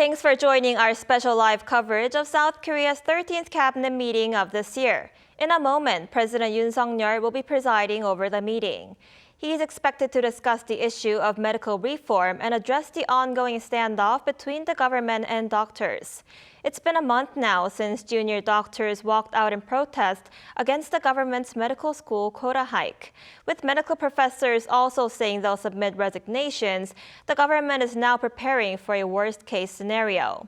Thanks for joining our special live coverage of South Korea's 13th cabinet meeting of this year. In a moment, President Yoon Suk-yeol will be presiding over the meeting. He is expected to discuss the issue of medical reform and address the ongoing standoff between the government and doctors. It's been a month now since junior doctors walked out in protest against the government's medical school quota hike. With medical professors also saying they'll submit resignations, the government is now preparing for a worst-case scenario.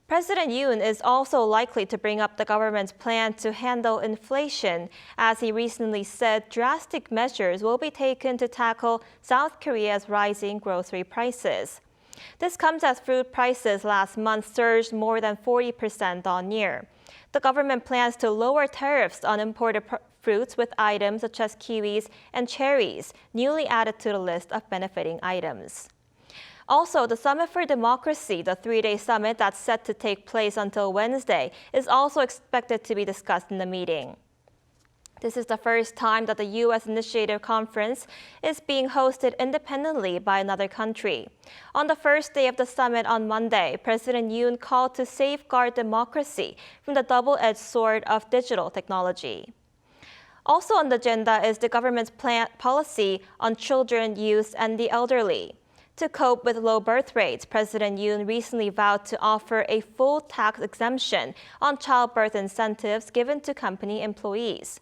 President Yoon is also likely to bring up the government's plan to handle inflation, as he recently said drastic measures will be taken to tackle South Korea's rising grocery prices. This comes as fruit prices last month surged more than 40% on year. The government plans to lower tariffs on imported fruits with items such as kiwis and cherries, newly added to the list of benefiting items. Also, the Summit for Democracy, the three-day summit that's set to take place until Wednesday, is also expected to be discussed in the meeting. This is the first time that the U.S.-initiated conference is being hosted independently by another country. On the first day of the summit on Monday, President Yoon called to safeguard democracy from the double-edged sword of digital technology. Also on the agenda is the government's policy on children, youth, and the elderly. To cope with low birth rates, President Yoon recently vowed to offer a full tax exemption on childbirth incentives given to company employees.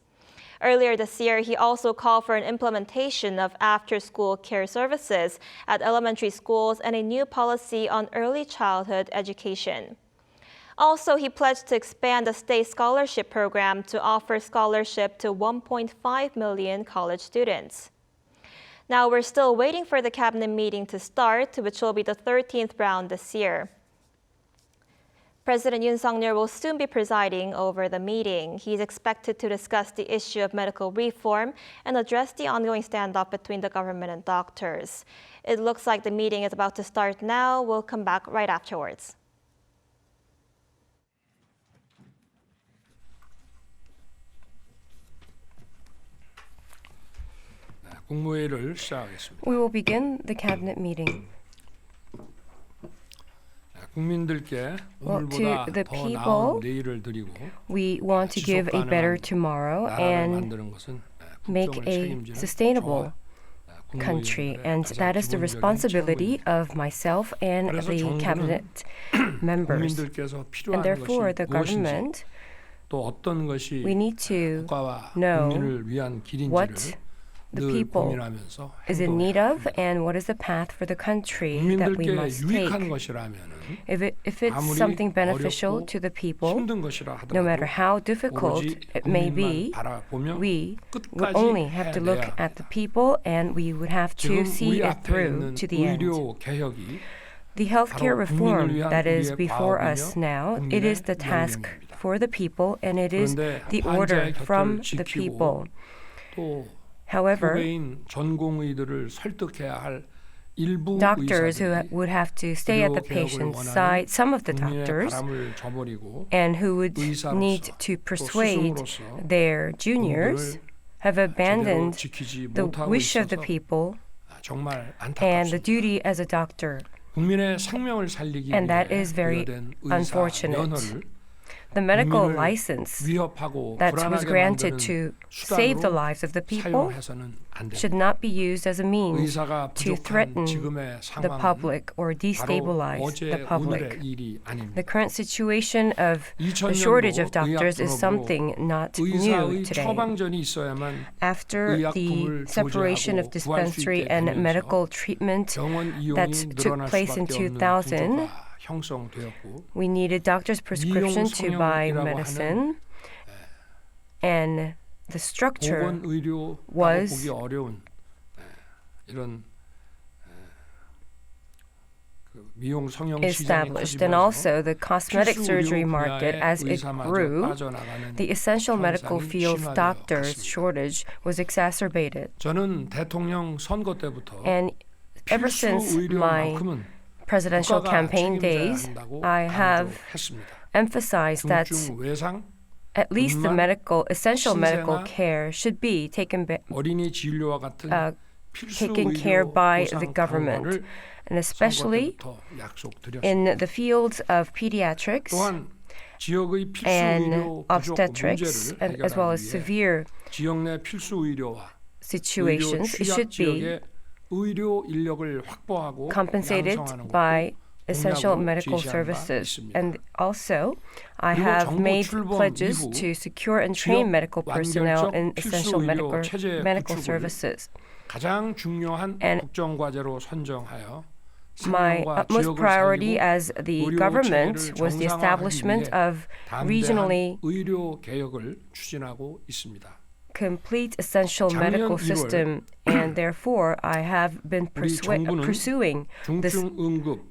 Earlier this year, he also called for an implementation of after-school care services at elementary schools and a new policy on early childhood education. Also, he pledged to expand the state scholarship program to offer scholarship to 1.5 million college students. Now, we're still waiting for the cabinet meeting to start, which will be the 13th round this year. President Yoon Suk-yeol will soon be presiding over the meeting. He's expected to discuss the issue of medical reform and address the ongoing standoff between the government and doctors. It looks like the meeting is about to start now. We'll come back right afterwards. 국무회의를 시작하겠습니다. We will begin the cabinet meeting. 국민들께 오늘보다 to the 더 people, 나은 내일을 드리고 We want to give a better tomorrow 나라를 and 만드는 것은 make 국정을 a 책임지는 sustainable 저와 country, 국무위원들의 and 가장 that is the 기본적인 responsibility 책무입니다. of myself and 그래서 the 정부는 cabinet members. 국민들께서 And 필요한 therefore, 것이 the 무엇인지 government, 또 어떤 것이 we need to 국가와 know 국민을 위한 길인지를 what the 늘 people 고민하면서 is in need of 행동해야 합니다. and what is the path for the country that we 국민들께 must 유익한 take. 것이라면은 If it's 아무리 something beneficial 어렵고 to the people, 힘든 것이라 no matter 하더라도 how difficult 오로지 it may 국민만 be, 바라보며 we would 끝까지 only have to look 해내야 at the 합니다. people and we would have 지금 to see 우리 it 앞에 through 있는 to the end. 의료 개혁이 The healthcare 바로 reform 국민을 위한 that is 우리의 before 과업이며 us now, it is the task 명령입니다. for the people and it is 그런데 the order 환자의 from 곁을 the people. 지키고 또 However, 후배인 전공의들을 설득해야 할 일부 doctors who 의사들이 would have to stay at the 의료 개혁을 patient's 원하는 side, some of the 국민의 doctors, 바람을 저버리고 and who would 의사로서 need to 또 persuade 스승으로서 their juniors, 공부를 have 제대로 abandoned 지키지 the 못하고 wish of the 있어서 people 정말 and 안타깝습니다. the duty as a doctor. 국민의 생명을 살리기 And that 위해 is very 부여된 의사 unfortunate. 면허를 The medical 국민을 license 위협하고 that was 불안하게 granted 만드는 to save the 수단으로 lives of the people 사용해서는 안 should 됩니다. not be used as a means 의사가 to 부족한 threaten 지금의 the 상황은 public or 바로 destabilize 어제 the public. 오늘의 일이 아닙니다. The current situation of a 2000년도 shortage of doctors is 의학분업으로 something not new 의사의 today. 처방전이 있어야만 After the 의약품을 separation of 조제하고 구할 수 dispensary 있게 and 되면서 medical treatment 병원 that 이용이 took 늘어날 place in 수밖에 없는 2000, 구조가 형성되었고 we needed doctor's prescription to buy 미용성형이라고 medicine, and the structure 보건 의료라고 was 보기 어려운 이런 미용 성형 시장이 established, and also the cosmetic 필수 surgery 의료 market, 분야의 as it 의사마저 grew, 빠져나가는 the essential medical 현상이 field 심화되어 doctors 갔습니다. shortage was exacerbated. 저는 대통령 선거 때부터 And ever 필수 since my 의료만큼은 presidential 국가가 campaign 책임져야 days, 한다고 I have 강조했습니다. emphasized that 중증 외상, at least the 분만, essential medical 신생아, care should be taken 어린이 진료와 같은 taken care by the government, and especially in the fields of pediatrics 또한 지역의 필수 and 의료 부족 obstetrics, 문제를 and as well 해결하기 as 위해 severe 지역 내 필수 의료와 situations, it 취약 should be 지역의 의료 인력을 확보하고 compensated 양성하는 by essential 공약으로 medical 제시한 바 services. 있습니다. And also, I 그리고 have 정부 made 출범 pledges 이후 to secure and train 지역 medical personnel 완결적 in 필수 essential 의료 medical 체제 구축을 services. 가장 중요한 And 국정과제로 선정하여 My 상황과 utmost 지역을 priority 살리고 as the 의료 government 체계를 was the establishment 정상화하기 위해 of 담대한 regionally 의료 개혁을 추진하고 있습니다. complete essential 작년 medical 1월 system, and therefore I have been 우리 정부는 pursuing this 중증응급,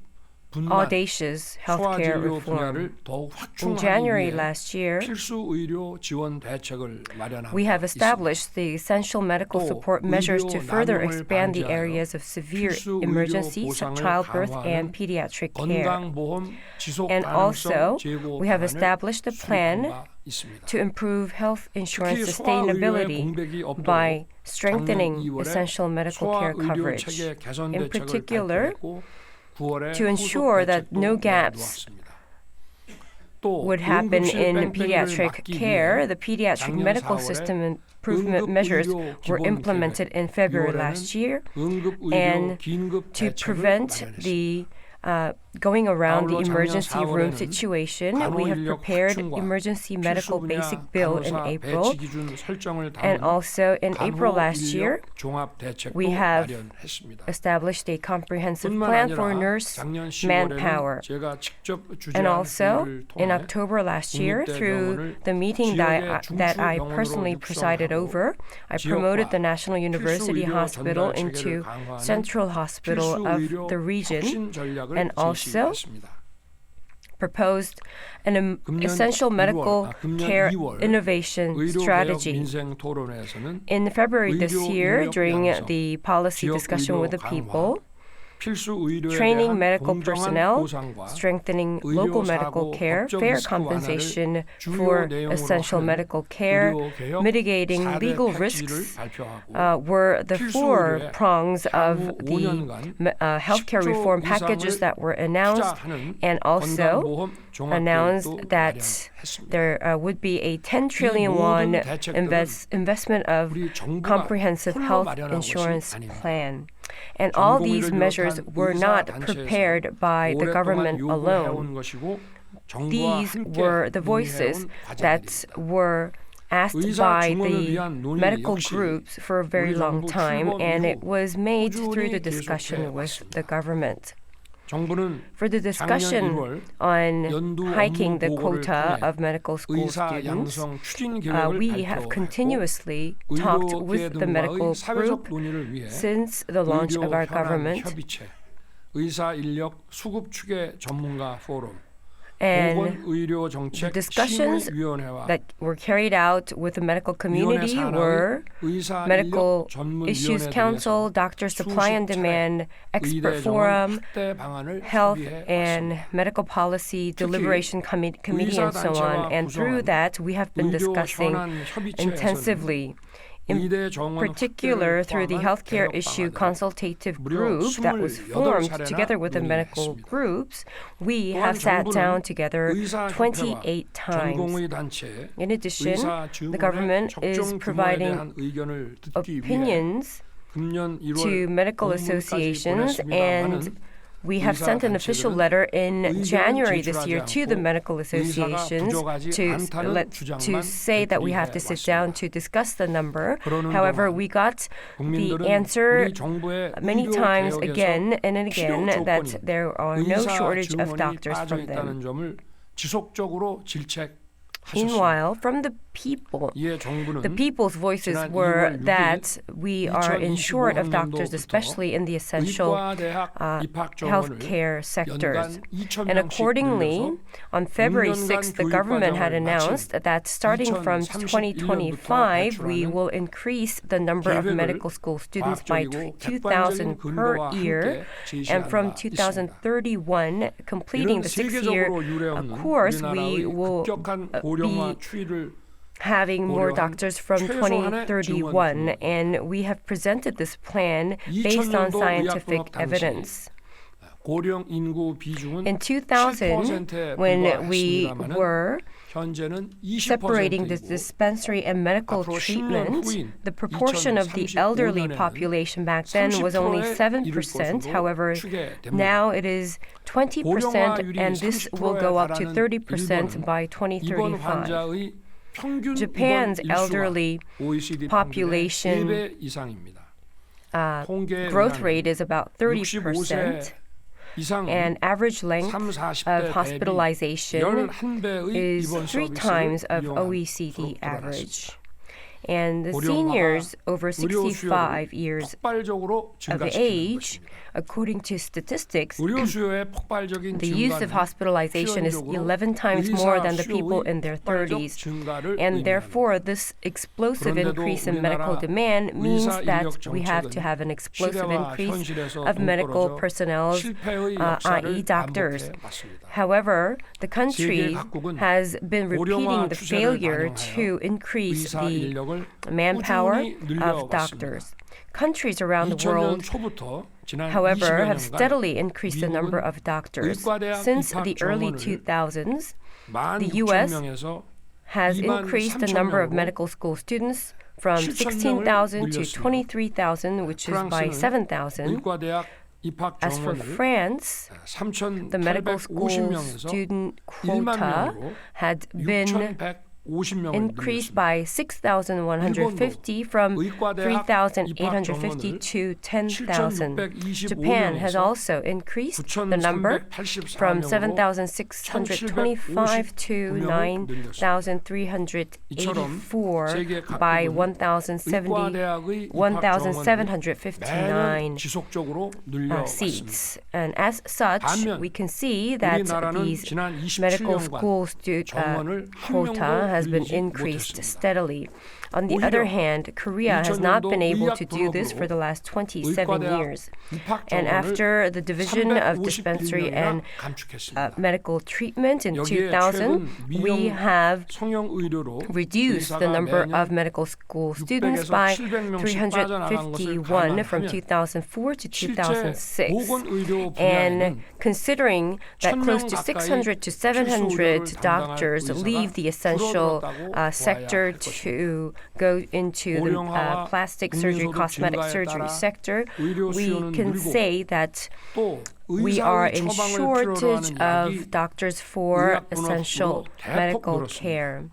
분만, audacious healthcare 소아진료 reform. 분야를 더욱 In January 확충하기 위해 last year, 필수 의료 지원 대책을 마련하고 we have 있습니다. established the essential medical 또 support measures to 의료 further 난용을 expand the 방지하여 areas of severe 필수 의료 emergencies, 보상을 childbirth, 강화하는 and pediatric care. 건강보험 지속 And also, 가능성 제고 we have 방안을 established a 수립한 plan 바 있습니다. to improve health insurance 특히 소아의료의 sustainability 공백이 없도록 by strengthening 작년 2월에 essential medical care 소아의료 coverage. 체계 개선 In 대책을 particular, 발표했고 9월에 to ensure that 후속 no 대책도 gaps 내놓았습니다. 또 would happen 응급실 in 뺑뺑이를 pediatric 막기 care. 위해 The pediatric 작년 medical 4월에 system improvement measures were implemented in February last year, 응급의료 and 긴급 to 대책을 prevent 마련했습니다. the going around the 아울러 작년 emergency room 4월에는 situation, we have 간호인력 prepared 확충과 emergency medical 필수 basic 분야 bill in 간호사 April, 배치 기준 설정을 and 담은 also in April last year, 간호인력 종합 대책도 we have 마련했습니다. established a comprehensive 뿐만 plan for 아니라 nurse 작년 manpower. 10월에는 제가 직접 And 주재한 also, 회의를 in 통해 October last year, 국립대병원을 through the meeting that I personally presided over, I promoted the National University Hospital into Central Hospital of the region, and also proposed an essential medical care innovation strategy. In February this year, during the policy discussion with the people, training medical personnel, strengthening local medical care, fair compensation for essential medical care, mitigating legal risks were the 4 prongs of the healthcare reform packages that were announced, and also announced that there would be a 10 trillion won investment of comprehensive health insurance plan. And all these measures were not prepared by the government alone. These were the voices that were asked by the medical groups for a very long time, and it was made through the discussion with the government. For the discussion on hiking the quota of medical school students, we have continuously talked with the medical group since the launch of our government, and the discussions that were carried out with the medical community were Medical Issues Council, Doctor Supply and Demand, Expert Forum, Health and Medical Policy Deliberation Committee, and so on. And through that, we have been discussing intensively. In particular, through the healthcare issue consultative group that was formed together with the medical groups, we have sat down together 28 times. In addition, the government is providing opinions to medical associations, and we have sent an official letter in January this year to the medical associations to say that we have to sit down to discuss the number. However, we got the answer many times again and again that there are no shortage of doctors from them. Meanwhile, from the people, the people's voices were that we are in short of doctors, especially in the essential healthcare sectors. And accordingly, on February 6th, the government had announced that starting from 2025, we will increase the number of medical school students by 2,000 per year. And from 2031, completing the 6-year course, we will be having more doctors from 2031, and we have presented this plan based on scientific evidence. In 2000, when we were separating the dispensary and medical treatment, the proportion of the elderly population back then was only 7%. However, now it is 20%, and this will go up to 30% by 2035. Japan's elderly population growth rate is about 30%. And average length of hospitalization is 3 times of OECD average. And the seniors over 65 years of age, according to statistics, the use of hospitalization is 11 times more than the people in their 30s. And therefore, this explosive increase in medical demand means that we have to have an explosive increase of medical personnel, i.e. doctors. However, the country has been repeating the failure to increase the manpower of doctors. Countries around the world, however, have steadily increased the number of doctors. Since the early 2000s, the U.S. has increased the number of medical school students from 16,000 to 23,000, which is by 7,000. As for France, the medical school student quota had been increased by 6,150 from 3,850 to 10,000. Japan has also increased the number from 7,625 to 9,384 by 1,759 seats. And as such, we can see that these medical school quota has been increased steadily. On the other hand, Korea has not been able to do this for the last 27 years. And after the division of dispensary and medical treatment in 2000, we have reduced the number of medical school students by 351 from 2004 to 2006. And considering that close to 600 to 700 doctors leave the essential sector to go into the plastic surgery, cosmetic surgery sector, we can say that we are in shortage of doctors for essential medical care.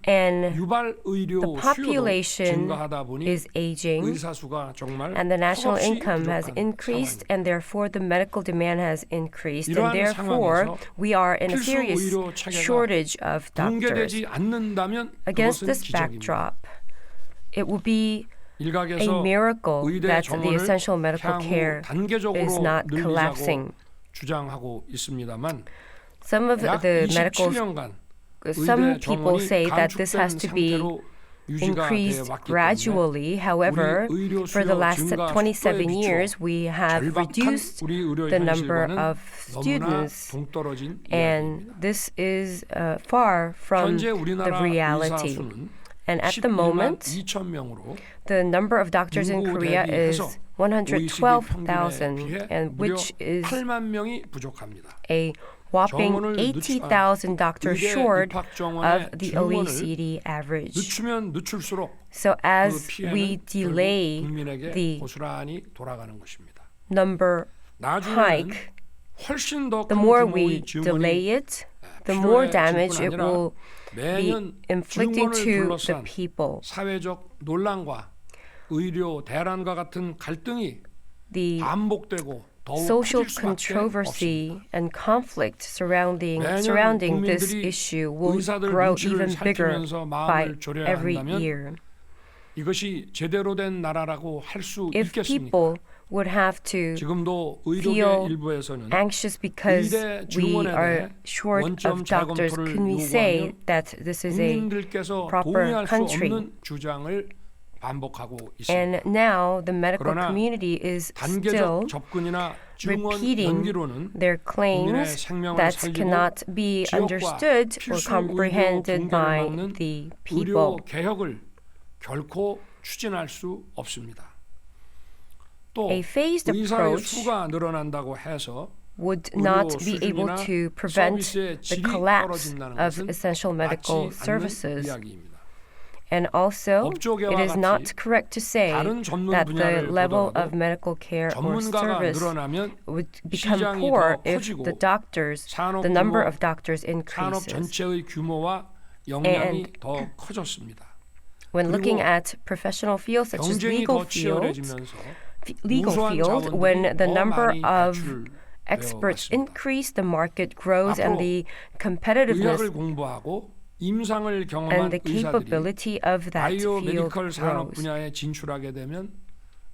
And the population is aging, and the national income has increased, and therefore the medical demand has increased, and therefore we are in a serious shortage of doctors. Against this backdrop, it will be a miracle that the essential medical care is not collapsing. Some people say that this has to be increased gradually. However, for the last 27 years, we have reduced the number of students, and this is far from the reality. And at the moment, the number of doctors in Korea is 112,000, and which is a whopping 80,000 doctors short of the OECD average. So as we delay the number hike, the more we delay it, the more damage it will be inflicting to the people. The social controversy and conflict surrounding this issue will grow even bigger by every year. If people would have to feel anxious because we are short of doctors, can we say that this is a proper country? 반복하고 있습니다. And now the medical 그러나 community is 단계적 still 접근이나 증언 repeating 연기로는 their claims that cannot be understood or comprehended by the 의료 people. 개혁을 결코 추진할 수 없습니다. 또 A phased 의사의 approach 수가 늘어난다고 해서 would 의료 not be able 수준이나 to prevent 서비스의 the 질이 collapse 떨어진다는 of 것은 essential medical 맞지 않는 services. 이야기입니다. And also, 업종계와 it is 같이 not correct to say 다른 전문 that the 분야를 level 보더라도 of medical care or 전문가가 service 늘어나면 would become 시장이 poor 더 if 커지고 the number 산업 of doctors 산업 increases. 전체의 규모와 역량이 더 커졌습니다. When 그리고 looking at professional fields such as 경쟁이 더 치열해지면서 우수한 field, when 자원들이 the 더 number 많이 of 배출되어 experts 왔습니다. increase, the market grows, and 앞으로 the competitiveness 의학을 공부하고 임상을 and 경험한 the 의사들이 capability of that 바이오 field 메디컬 산업 grows. 분야에 진출하게 되면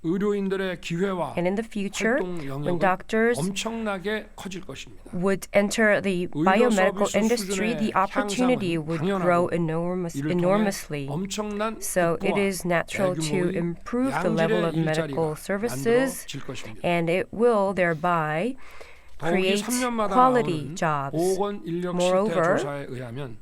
의료인들의 기회와 And in the future, 활동 when 영역은 doctors 엄청나게 커질 것입니다. would enter the biomedical industry, the opportunity would grow enormously. 엄청난 So it 국부와 is natural to 대규모의 improve the level of 양질의 medical 일자리가 services, 만들어질 것입니다. and it will thereby 더욱이 create 3년마다 quality 나오는 jobs. 보건 인력 실태 Moreover, 조사에 의하면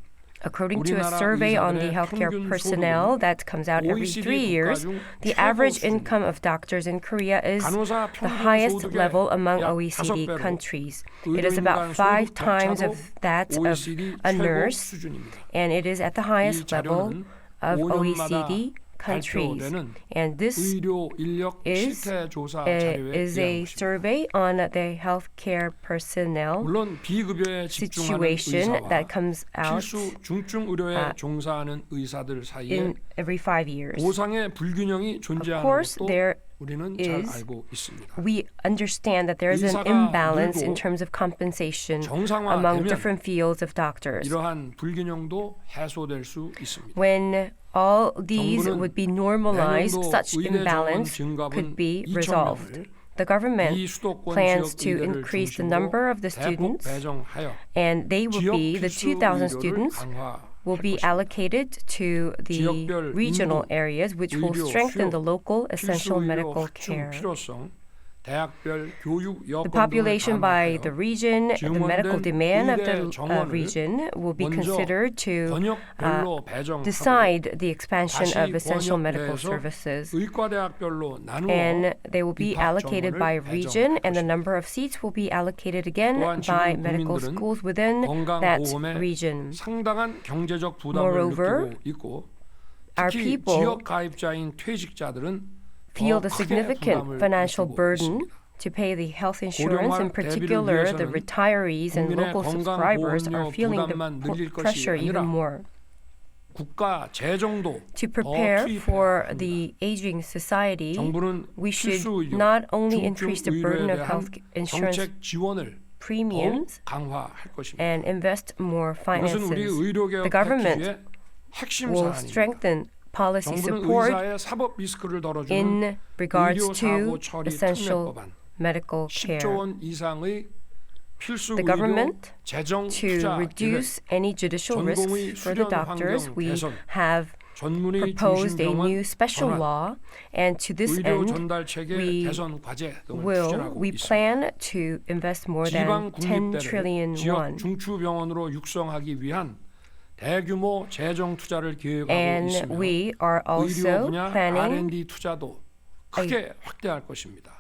According to a 우리나라 survey on the 의사들의 healthcare 평균 personnel 소득은 that comes out every OECD 3 years, 국가 중 the 최고 average 수준입니다. income of doctors in Korea is 간호사 the 평균 highest 소득의 level among 약 OECD 5배로 countries. It is 의료인 about 간 5 times 소득 of that of OECD a 최고 nurse, 수준입니다. and it is at the 이 highest level 자료는 of 5년마다 OECD countries. 발표되는 And this 의료 인력 is 실태 조사 자료에 is 의한 a 것입니다. survey on the healthcare personnel 물론 비급여에 집중하는 situation 의사와 that comes out 필수 중증 의료에 종사하는 의사들 사이에 in every 5 years. 보상의 불균형이 Of 존재하는 course, 것도 there 우리는 잘 is 알고 있습니다. we understand that there is an 의사가 imbalance 늘고 in terms of compensation 정상화되면 among different fields of doctors. 이러한 불균형도 해소될 수 있습니다. When all these 정부는 would be normalized, 내년도 such 의대 정원 imbalance 증갑은 could be 2,000명을 resolved. The government 비수도권 plans 지역 to 의대를 increase the 중심으로 number of the 대폭 students, 배정하여 and they will 지역 be the 필수 2,000 의료를 students 강화할 will be 것입니다. allocated to the 지역별 regional 인구, areas, which will 의료 strengthen 수요, the local 필수 essential 의료 medical 확충 care. 필요성, 대학별 교육 The 여건 등을 population by the 감안하여 region, the medical 증원된 demand of 의대 the 정원을 region will be 먼저 considered to 번역별로 배정하고 decide the expansion 다시 of essential medical 번역돼서 services. 의과대학별로 나누어 And they will be 입학 allocated 정원을 by region, 배정할 and the 것입니다. number of seats will be allocated again 또한 by 지금 medical 국민들은 schools within that 건강보험에 region. 상당한 경제적 부담을 Moreover, 느끼고 있고 our 특히 people 지역 가입자인 퇴직자들은 feel 더 the 크게 significant 부담을 financial 느끼고 burden 있습니다. to pay the health insurance, in 고령화 particular the 대비를 위해서는 retirees and 국민의 local subscribers 건강보험료 are feeling 부담만 the 늘릴 것이 pressure 아니라 even more. 국가 재정도 To 더 prepare 투입해야 for 합니다. the aging society, 정부는 we should 필수 의료, not only 중증 increase the 의료에 burden of 대한 health insurance 정책 지원을 더욱 premiums 강화할 것입니다. and invest more 이것은 우리 finances. 의료개혁 The government 패키지의 핵심 will 사안입니다. strengthen policy 정부는 support 의사의 사법 리스크를 덜어주는 in regards 의료 to 사고 처리 essential 특례법안 medical 10조 care. 원 이상의 필수 The 의료 government, 재정 to 투자 reduce any judicial risks for the doctors, we have 전문의 proposed a 중심 new 병원 special 전환, law, and to this 의료 end, 전달 체계 we 개선 과제 등을 we 추진하고 있습니다. plan to invest more 지방 than 10 trillion 국립대를 지역 won. 중추병원으로 육성하기 위한 대규모 재정 투자를 계획하고 And 있으며 we are 의료 also 분야 planning R&D 투자도 크게 확대할 것입니다.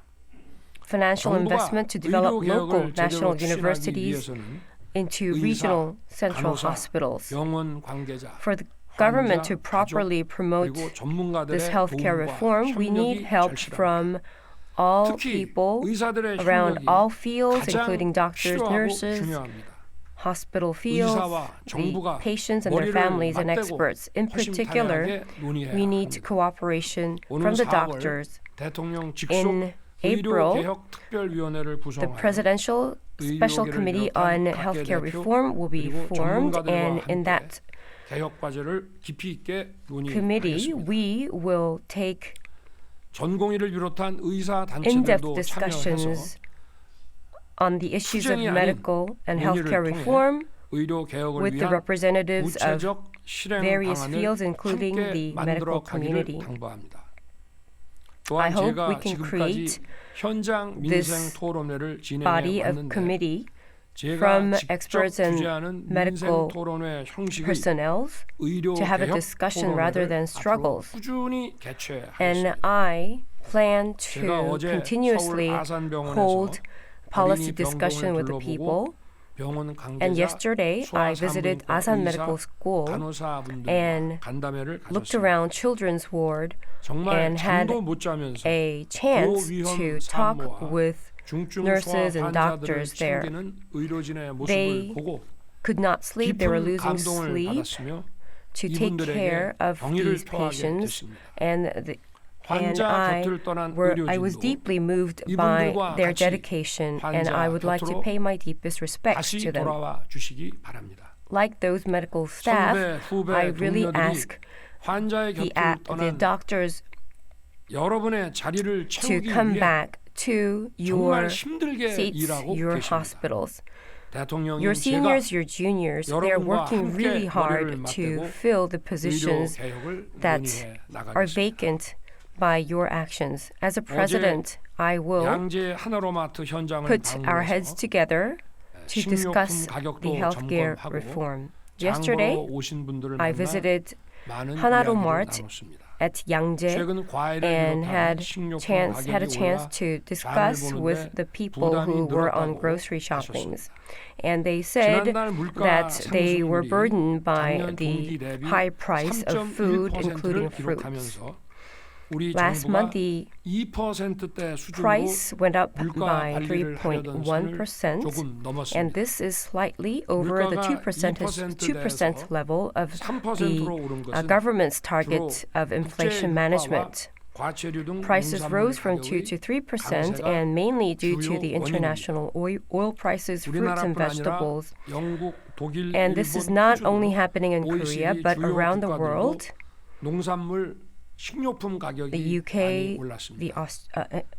financial 정부가 investment to develop 의료 local 개혁을 national 제대로 추진하기 universities 위해서는 into 의사, regional central 간호사, hospitals. 병원 관계자, For the government 환자, to properly 가족, promote 그리고 전문가들의 this healthcare 도움과 reform, we need 협력이 help 절실합니다. from all 특히 people 의사들의 around 협력이 all fields, 가장 including doctors, 필요하고 nurses, 중요합니다. hospital fields, 의사와 the 정부가 patients and their 머리를 families and 맞대고 experts. In particular, 허심탄회하게 논의해야 we need 합니다. cooperation 오는 from the 4월 doctors. 대통령 직속 In April, 의료개혁특별위원회를 the 구성하여 Presidential Special Committee on Healthcare Reform will be formed, and in that 개혁 과제를 깊이 있게 committee, 논의하겠습니다. we will take 전공의를 비롯한 의사 in-depth 단체들도 참여해서 discussions on the issues of 투쟁이 아닌 medical and 논의를 healthcare 통해 reform 의료 개혁을 with the 위한 representatives of 구체적 실행 various 방안을 fields, including 함께 the medical 만들어 community. 가기를 당부합니다. I 또한 hope 제가 we can create 지금까지 현장 this 민생 토론회를 body 진행해 of 왔는데 committee 제가 from 직접 experts and 주재하는 medical 민생 토론회 형식의 personnel 의료 to have a 개혁 discussion rather 토론회를 than 앞으로 struggles. 꾸준히 And 개최하겠습니다. I plan 제가 to 어제 continuously 서울 아산병원에서 hold policy 어린이 discussion 병동을 with the people. 둘러보고 병원 관계자, And yesterday, I visited 소아산부인과 Asan 의사, Medical School 간호사분들과 and 간담회를 looked 가졌습니다. around children's ward 정말 and had 잠도 못 자면서 a chance 고위험 to talk 산모와 with 중증 nurses 소아 and 환자들을 doctors there. 챙기는 의료진의 모습을 They 보고 could not sleep. They were 깊은 losing 감동을 sleep 받았으며 to take care 이분들에게 of 경의를 these 표하게 patients. 됐습니다. And 환자 곁을 떠난 I was 의료진도 deeply moved by 이분들과 their 같이 dedication, and 환자 I would like to 곁으로 pay my deepest respects 다시 to them. 돌아와 주시기 바랍니다. Like those medical staff, 선배, 후배, I really 동료들이 ask 환자의 the 곁을 떠난 doctors 여러분의 자리를 to 채우기 come 위해 back to 정말 your 힘들게 seats, 일하고 your 계십니다. hospitals. 대통령님, Your 제가 seniors, your juniors, they're 여러분과 working 함께 really hard 머리를 to 맞대고 fill the 의료 positions 개혁을 that 논의해 are 나가겠습니다. vacant by your actions. As a president, I will 양재 하나로마트 현장을 put our heads 방문해서 together to discuss 식료품 가격도 the healthcare 점검하고 reform. 장보러 Yesterday, 오신 분들을 I 만나 visited 많은 Hanaro 이야기를 Mart 나눴습니다. at Yangjae 최근 과일을 and 비롯한 had 식료품 had a 가격이 chance 올라 to discuss 장을 with 보는데 the people who 부담이 were on 늘었다고 grocery shoppings. 하셨습니다. And they said 지난달 물가 that they were 상승률이 burdened by 작년 동기 the 대비 high price of food, 3.1%를 including fruits. 기록하면서 우리 Last 정부가 month, the 2%대 수준으로 price went up 물가 by 관리를 하려던 선을 3.1%, 조금 and 넘었습니다. this is slightly over the 물가가 2% level of 3%로 오른 the 것은 government's 주로 target of inflation 국제 management. 과체류 등 Prices 농산물 rose from 2 가격의 to 3% 강세가 and mainly due 주요 to the international oil prices, fruits and 우리나라뿐 아니라 vegetables. 영국, 독일, And this is 일본, not 호주 only happening in Korea, OECD but 주요 around the 국가들도 world. 농산물 식료품 가격이 The UK, 많이 올랐습니다.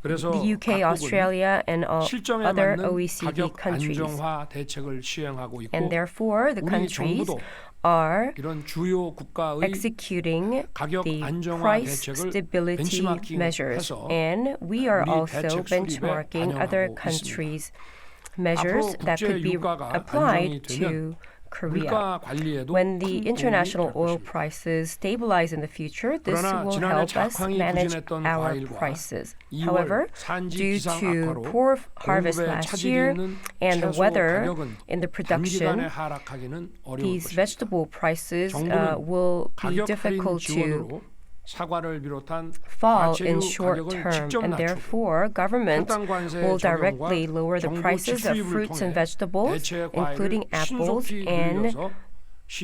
그래서 the UK, 각국은 Australia, and all 실정에 other 맞는 OECD 가격 countries. 안정화 대책을 시행하고 있고 And therefore, the 우리 countries 정부도 are 이런 주요 국가의 executing 가격 the 안정화 price 대책을 stability 벤치마킹 measures. 해서 And we are 우리 also 대책 수립에 benchmarking other 반영하고 countries' 앞으로 measures that 국제 could be 유가가 applied 안정이 to 되면 Korea. 물가 관리에도 When the 큰 international 도움이 될 oil 것입니다. prices stabilize in the future, this 그러나 will 지난해 help us 작황이 manage 부진했던 our 과일과 prices. 2월 However, 산지 due 기상 to 악화로 poor harvest 공급에 last 차질이 year 있는 and the 채소 weather 가격은 in the 단기간에 production, 하락하기는 어려울 these 것입니다. vegetable prices 정부는 will be 가격 할인 difficult to 지원으로 사과를 비롯한 fall in 과체류 short 가격을 term, 직접 and 낮추고 therefore government 할당 관세 will 적용과 directly lower the 정부 prices of 지출입을 fruits and 통해 vegetables, 대체 including 과일을 apples, 신속히 and 늘려서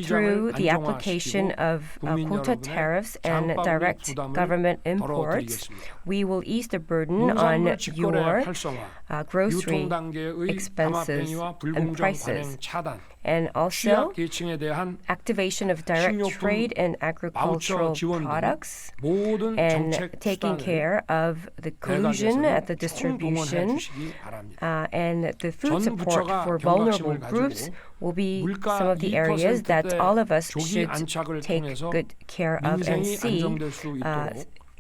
through 시장을 the application 안정화시키고 of 국민 quota 여러분의 tariffs and 장바구니 direct 부담을 government imports, 덜어드리겠습니다. we will ease the burden on 농산물 직거래 your 활성화, grocery 유통 단계의 expenses 담합행위와 and 불공정 prices, 관행 차단, and also 취약 계층에 대한 activation of direct 식료품 trade and agricultural 바우처 지원 등 products, 모든 and 정책 taking 수단을 care of the collusion at the 총동원해 distribution, 주시기 바랍니다. and the food 전 support 부처가 for vulnerable 경각심을 groups 가지고 will be 물가 some of the areas that 2%대 all of us 조기 should 안착을 take 통해서 good care of and 민생이 see 안정될 수 있도록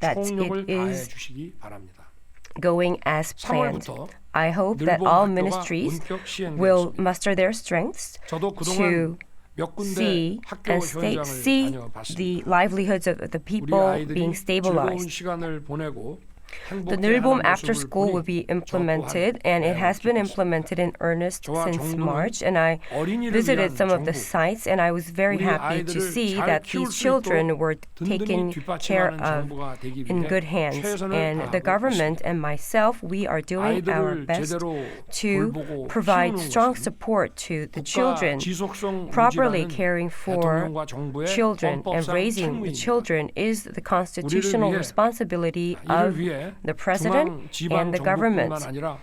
that 총력을 it 다해 is 주시기 바랍니다. going as planned. 3월부터 I hope that 늘봄 all 학교가 ministries 본격 will 시행되었습니다. muster their strengths 저도 to 그동안 몇 군데 see 학교 and 현장을 see 다녀봤습니다. the livelihoods of the 우리 people 아이들이 being 즐거운 stabilized. 시간을 보내고 The 행복해하는 Nilbom 모습을 after school will 보니 be implemented, and it has been implemented in earnest 저와 since 정부는 March. And I 어린이를 visited 위한 some of the 정부, sites, and I was very 우리 happy to 아이들을 see 잘 that 키울 these 수 children 있도록 were taken 든든히 care 뒷받침하는 of 정부가 되기 in 위해 good hands. 최선을 And the 다하고 government 있습니다. and myself, we are doing our 아이들을 best 제대로 to 돌보고 provide 키우는 strong 것은 support to the 국가 children, 지속성 properly 유지라는 caring for 대통령과 정부의 children and 헌법상 raising the 책무입니다. children is the constitutional 위해, responsibility 이를 of 위해 the president 중앙, 지방 and the government. 정부뿐만 아니라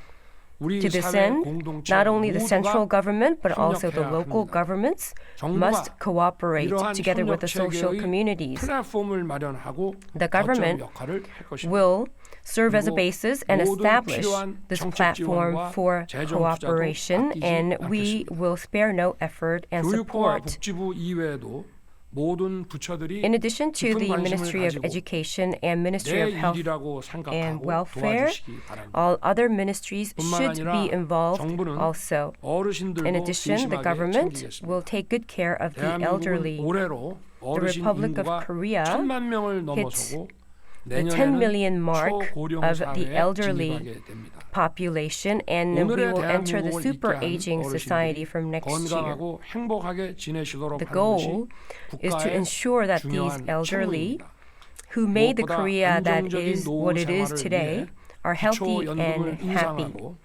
우리 To this 사회 end, 공동체 not only the 모두가 central government but also the 협력해야 local 합니다. governments 정부가 must cooperate 이러한 together with the social 협력 체계의 communities. 플랫폼을 마련하고 The government 거점 역할을 할 것입니다. will serve as a 그리고 basis and 모든 establish 필요한 this 정책 platform 지원과 for 재정 투자도 cooperation, 아끼지 and we 않겠습니다. will spare no effort and 교육부와 support. 복지부 이외에도 모든 부처들이 In addition to 깊은 the 관심을 Ministry of 가지고 Education and Ministry 내 of Health 일이라고 and 생각하고 Welfare, 도와주시기 바랍니다. all other ministries 뿐만 should 아니라 be involved 정부는 also. 어르신들도 In addition, the 세심하게 government 챙기겠습니다. will take good care of the 대한민국은 elderly. 올해로 The 어르신 Republic of 인구가 Korea 1,000만 명을 hits 넘어서고 the 10 million 내년에는 mark 초고령 of the 사회에 elderly 진입하게 됩니다. population, and we 오늘의 will enter the 대한민국을 super 있게 한 aging society 어르신들이 from next year. 건강하고 행복하게 지내시도록 The 하는 것이 goal is to 국가의 ensure that these 중요한 elderly 책무입니다. who made the 무엇보다 Korea that 안정적인 is 노후 what it is 생활을 today 위해 are healthy and 기초연금을 happy. 인상하고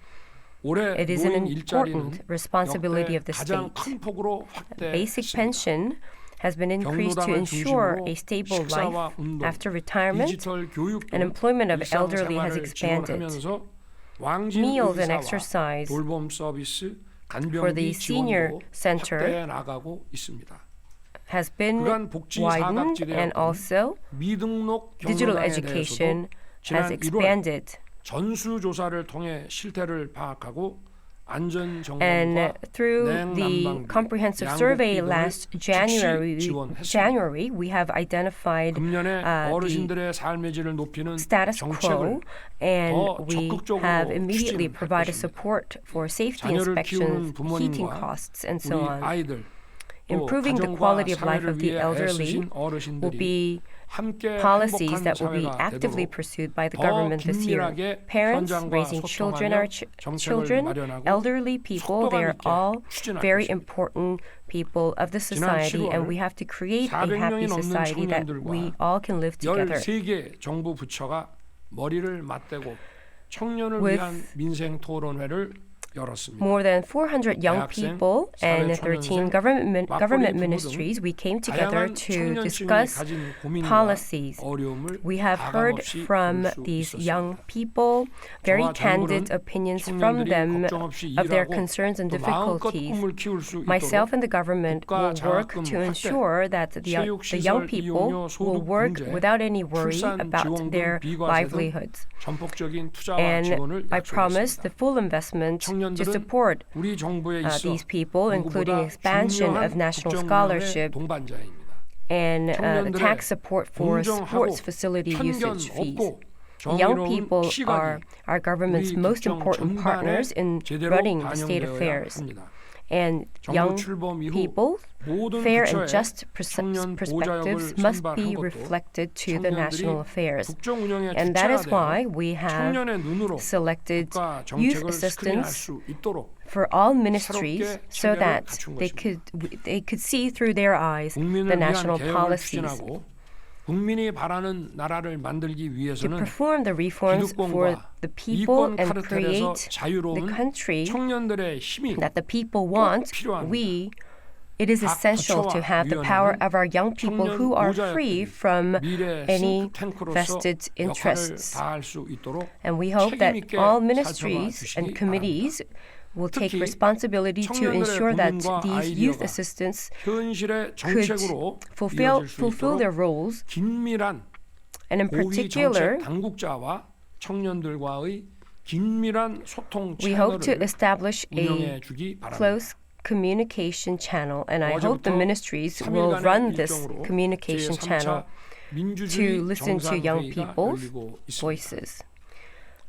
올해 It is an 노인 일자리는 important responsibility 역대 of the 가장 state. 큰 폭으로 Basic 확대했습니다. pension has been increased to 경로당을 ensure 중심으로 a stable 식사와 life 운동, after retirement. 디지털 교육 and employment of 등 elderly has 일상생활을 expanded. 지원하면서 왕진 Meals and 의사와 exercise 돌봄 서비스, for the 간병비 senior 지원도 center 확대해 나가고 있습니다. has been 그간 복지 widened, and 사각지대였던 also 미등록 digital 경로당에 education 대해서도 has 지난 1월 expanded. 전수조사를 통해 실태를 파악하고 안전 And 정보와 through the 냉난방비, comprehensive 양극비 survey 등을 last 즉시 지원했습니다. January, we have identified 금년에 the 어르신들의 삶의 질을 높이는 status 정책을 quo, and 더 we 적극적으로 have immediately 추진할 provided 것입니다. support for safety 자녀를 inspections, 키우는 heating 부모님과 costs, and 우리 so on. 아이들 또 Improving the 가정과 quality of life of 사회를 the 위해 elderly 애쓰신 will 어르신들이 be 함께 policies 행복한 that will be 사회가 actively 되도록 pursued by the 더 government this year. 긴밀하게 Parents 현장과 raising children are 소통하며 children, 정책을 마련하고 elderly people, they are 속도감 있게 all 추진할 very 것입니다. important people of the 지난 society, and 7월 we have to create a happy 400명이 넘는 society that 청년들과 we all can live together. 13개 정부 부처가 머리를 맞대고 청년을 With 위한 민생 토론회를 열었습니다. More than 400 young 대학생, people and 사회 13 초년생, government 맞벌이 부부 등 ministries, we came together 다양한 to 청년층이 discuss 가진 고민과 policies. 어려움을 We have heard 가감없이 from 들을 수 these 있었습니다. young people very 저와 candid 정부는 opinions from 청년들이 them 걱정 없이 of their 일하고 concerns and 또 마음껏 difficulties. 꿈을 키울 수 Myself 있도록 and the government will 국가 work 장학금 to 확대, ensure that the young 체육시설 people 이용료 will 소득 work 문제, without any worry 출산 about 지원금 their 비과세 등 livelihoods. 전폭적인 투자와 And 지원을 I promise the 약속했습니다. full investment to 청년들은 support 우리 정부에 있어 these people, including 누구보다 expansion 중요한 of national 국정운영의 scholarship 동반자입니다. and the 청년들의 tax support for 공정하고 sports facility 편견 usage fees. 없고 Young 정의로운 people are 시각이 our government's 우리 most 국정 important 전반에 partners in 제대로 running the state 반영되어야 affairs. 합니다. And 정부 young 출범 이후 people, 모든 fair and 부처에 just 청년 perspectives 보좌역을 must 선발한 be 것도 reflected to the national 청년들이 affairs. 국정 운영의 And that is 주체가 why 되어 we have 청년의 눈으로 selected 국가 youth 정책을 스크린할 assistance 수 있도록 for all ministries 새롭게 so 체계를 that 갖춘 they could see through their eyes 국민을 the 위한 national 개혁을 policies. 추진하고 국민이 바라는 나라를 만들기 To 위해서는 perform the reforms for 기득권과 the people 이권 and 카르텔에서 create the 자유로운 country 청년들의 힘이 that the people want, 필요합니다. it is essential to have the power of our young people who are free from 미래 any 싱크탱크로서 vested 역할을 interests. 다할 수 있도록 And we hope that 책임 있게 all 살펴봐 ministries 주시기 and committees will take 특히 responsibility to 청년들의 ensure that 고민과 these youth 아이디어가 assistants 현실의 could 정책으로 fulfill 이어질 수 their 있도록 roles, 긴밀한 and in 고위 particular, 정책 당국자와 청년들과의 긴밀한 소통 we hope to 채널을 establish a 운영해 주기 바랍니다. close communication channel, and I hope the 어제부터 ministries will 3일간의 run this 일정으로 communication channel 제3차 민주주의 to listen to young 정상회의가 people's 열리고 있습니다. voices.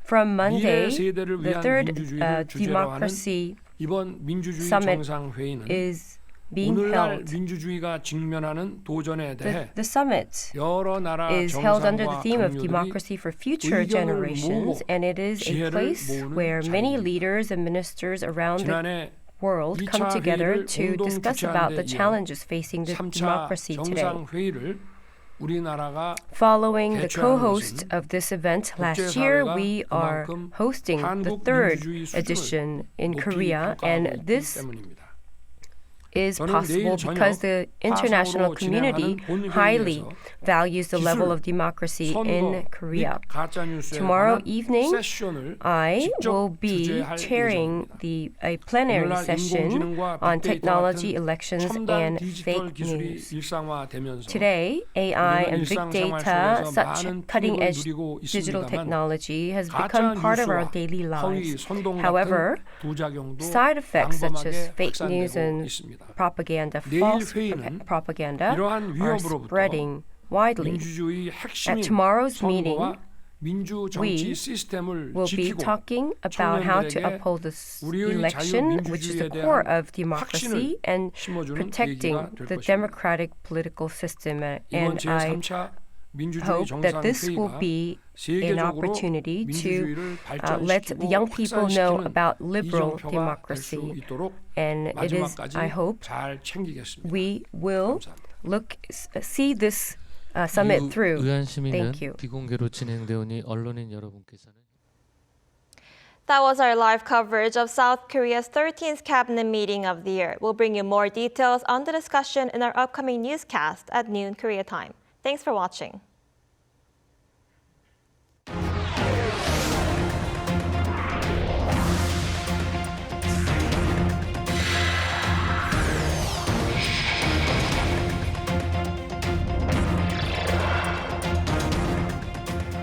From Monday, 미래 세대를 the 위한 third 민주주의를 주제로 하는 democracy 이번 민주주의 summit 정상회의는 is being 오늘날 held. 민주주의가 직면하는 도전에 대해 The summit 여러 나라 is held under the 정상과 theme of 강요들이 democracy for future 의견을 generations, 모으고 and it is a 지혜를 place 모으는 where many 자리입니다. leaders and ministers around the 지난해 world come 2차 together 회의를 to 공동 discuss 주최한 about 데 the 이어 challenges facing the 3차 democracy today. 정상회의를 우리나라가 Following the 개최하는 co-host 것은 of this event last year, 국제사회가 we are 그만큼 hosting the 한국 third 민주주의 수준을 edition in 높이 Korea, 평가하고 and 있기 this 때문입니다. is 저는 possible 내일 저녁 because the international 화상으로 community 진행하는 highly 본회의에서 values the level of democracy in Korea. Tomorrow evening, I will be chairing a plenary session on technology, elections, and fake news. Today, AI and big data, such cutting-edge digital technology, has become part of our daily lives. However, side effects such as fake news and propaganda, false propaganda, are spreading widely. At tomorrow's meeting, we will be talking about how to uphold this election, which is the core of democracy, and protecting the democratic political system. And I hope that this will be an opportunity to let the young people know about liberal democracy. And it is, I hope, we will see this summit through. Thank you. 비공개로 진행되오니 언론인 여러분께서는 That was our live coverage of South Korea's 13th cabinet meeting of the year. We'll bring you more details on the discussion in our upcoming newscast at noon Korea time. Thanks for watching.